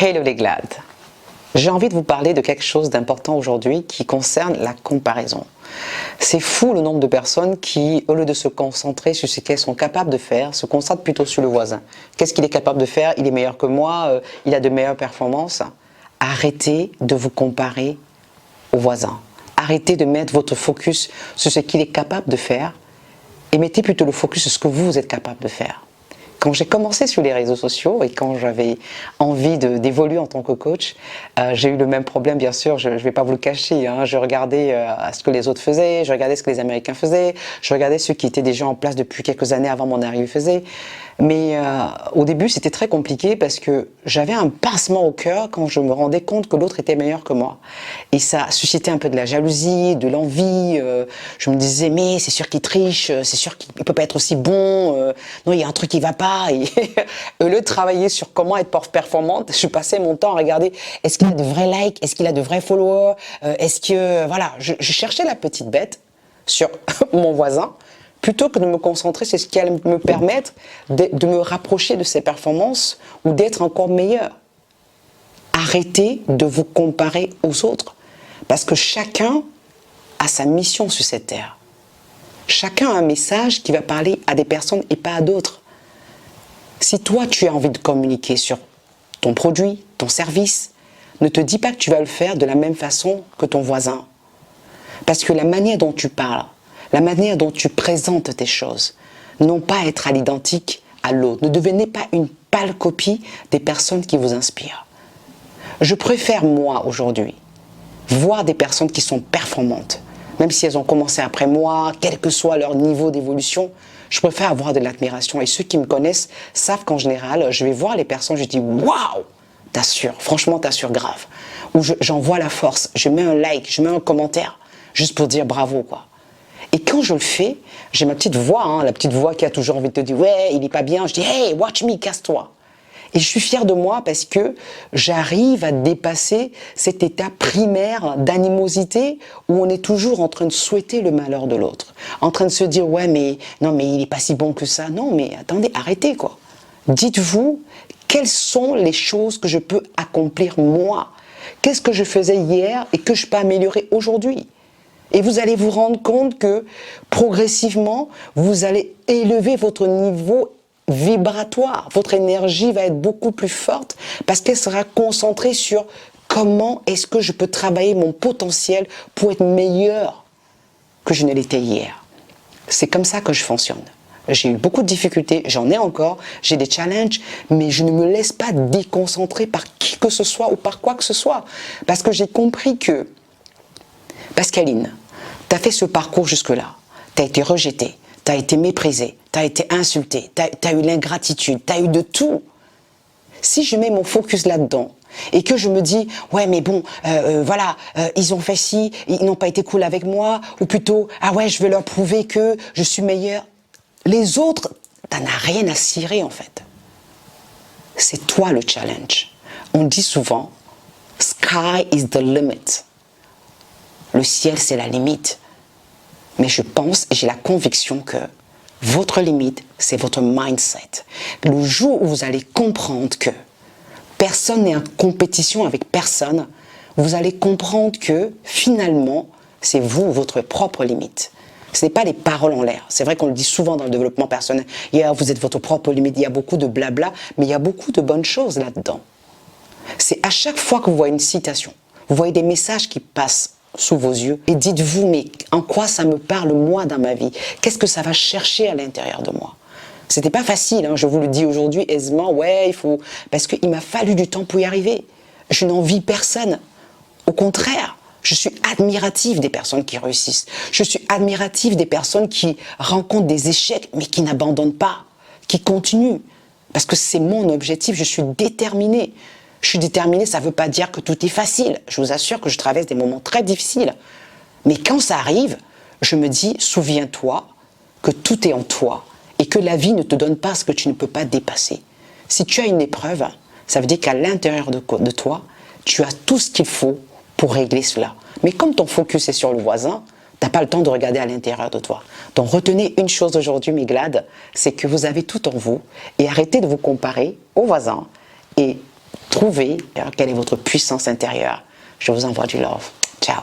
Hello les glades. J'ai envie de vous parler de quelque chose d'important aujourd'hui qui concerne la comparaison. C'est fou le nombre de personnes qui, au lieu de se concentrer sur ce qu'elles sont capables de faire, se concentrent plutôt sur le voisin. Qu'est-ce qu'il est capable de faire? Il est meilleur que moi, il a de meilleures performances. Arrêtez de vous comparer au voisin. Arrêtez de mettre votre focus sur ce qu'il est capable de faire et mettez plutôt le focus sur ce que vous êtes capable de faire. Quand j'ai commencé sur les réseaux sociaux et quand j'avais envie d'évoluer en tant que coach, j'ai eu le même problème, bien sûr, je ne vais pas vous le cacher. Je regardais ce que les autres faisaient, je regardais ce que les Américains faisaient, je regardais ceux qui étaient déjà en place depuis quelques années avant mon arrivée faisaient. Mais au début, c'était très compliqué parce que j'avais un pincement au cœur quand je me rendais compte que l'autre était meilleur que moi. Et ça suscitait un peu de la jalousie, de l'envie. Je me disais, mais c'est sûr qu'il triche, c'est sûr qu'il ne peut pas être aussi bon. Non, il y a un truc qui ne va pas. Et au lieu de travailler sur comment être performante, je passais mon temps à regarder est-ce qu'il a de vrais likes, est-ce qu'il a de vrais followers, est-ce que... Voilà, je cherchais la petite bête sur mon voisin, plutôt que de me concentrer sur ce qui allait me permettre de me rapprocher de ses performances ou d'être encore meilleur. Arrêtez de vous comparer aux autres, parce que chacun a sa mission sur cette terre. Chacun a un message qui va parler à des personnes et pas à d'autres. Si toi tu as envie de communiquer sur ton produit, ton service, ne te dis pas que tu vas le faire de la même façon que ton voisin. Parce que la manière dont tu parles, la manière dont tu présentes tes choses, n'ont pas à être à l'identique à l'autre. Ne devenez pas une pâle copie des personnes qui vous inspirent. Je préfère, moi, aujourd'hui, voir des personnes qui sont performantes, même si elles ont commencé après moi, quel que soit leur niveau d'évolution, je préfère avoir de l'admiration. Et ceux qui me connaissent savent qu'en général, je vais voir les personnes, je dis « Waouh, t'assures, franchement t'assures grave ». Ou j'envoie la force, je mets un like, je mets un commentaire, juste pour dire bravo, quoi. Et quand je le fais, j'ai ma petite voix, la petite voix qui a toujours envie de te dire « Ouais, il n'est pas bien ». Je dis « Hey, watch me, casse-toi ». Et je suis fière de moi parce que j'arrive à dépasser cet état primaire d'animosité où on est toujours en train de souhaiter le malheur de l'autre. En train de se dire « Ouais, mais non, mais il n'est pas si bon que ça ». Non, mais attendez, arrêtez, quoi. Dites-vous, quelles sont les choses que je peux accomplir moi? Qu'est-ce que je faisais hier et que je peux améliorer aujourd'hui? Et vous allez vous rendre compte que progressivement, vous allez élever votre niveau vibratoire. Votre énergie va être beaucoup plus forte parce qu'elle sera concentrée sur comment est-ce que je peux travailler mon potentiel pour être meilleur que je ne l'étais hier. C'est comme ça que je fonctionne. J'ai eu beaucoup de difficultés, j'en ai encore, j'ai des challenges, mais je ne me laisse pas déconcentrer par qui que ce soit ou par quoi que ce soit. Parce que j'ai compris que Pascaline, tu as fait ce parcours jusque-là, tu as été rejetée, tu as été méprisée, tu as été insultée, tu as eu l'ingratitude, tu as eu de tout. Si je mets mon focus là-dedans et que je me dis « Ouais, mais bon, voilà, ils ont fait ci, ils n'ont pas été cool avec moi » ou plutôt « Ah ouais, je vais leur prouver que je suis meilleur ». Les autres, tu n'en as rien à cirer en fait. C'est toi le challenge. On dit souvent « Sky is the limit ». Le ciel, c'est la limite. Mais je pense et j'ai la conviction que votre limite, c'est votre mindset. Le jour où vous allez comprendre que personne n'est en compétition avec personne, vous allez comprendre que finalement, c'est vous, votre propre limite. Ce n'est pas les paroles en l'air. C'est vrai qu'on le dit souvent dans le développement personnel. Vous êtes votre propre limite. Il y a beaucoup de blabla, mais il y a beaucoup de bonnes choses là-dedans. C'est à chaque fois que vous voyez une citation, vous voyez des messages qui passent sous vos yeux et dites-vous mais en quoi ça me parle moi dans ma vie? Qu'est-ce que ça va chercher à l'intérieur de moi? C'était pas facile, je vous le dis aujourd'hui aisément, ouais il faut... Parce qu'il m'a fallu du temps pour y arriver. Je n'envie personne. Au contraire, je suis admirative des personnes qui réussissent. Je suis admirative des personnes qui rencontrent des échecs mais qui n'abandonnent pas, qui continuent. Parce que c'est mon objectif, je suis déterminée. Je suis déterminée, ça ne veut pas dire que tout est facile. Je vous assure que je traverse des moments très difficiles. Mais quand ça arrive, je me dis, souviens-toi que tout est en toi et que la vie ne te donne pas ce que tu ne peux pas dépasser. Si tu as une épreuve, ça veut dire qu'à l'intérieur de toi, tu as tout ce qu'il faut pour régler cela. Mais comme ton focus est sur le voisin, tu n'as pas le temps de regarder à l'intérieur de toi. Donc retenez une chose aujourd'hui, mes glades, c'est que vous avez tout en vous et arrêtez de vous comparer aux voisins et trouver quelle est votre puissance intérieure. Je vous envoie du love. Ciao.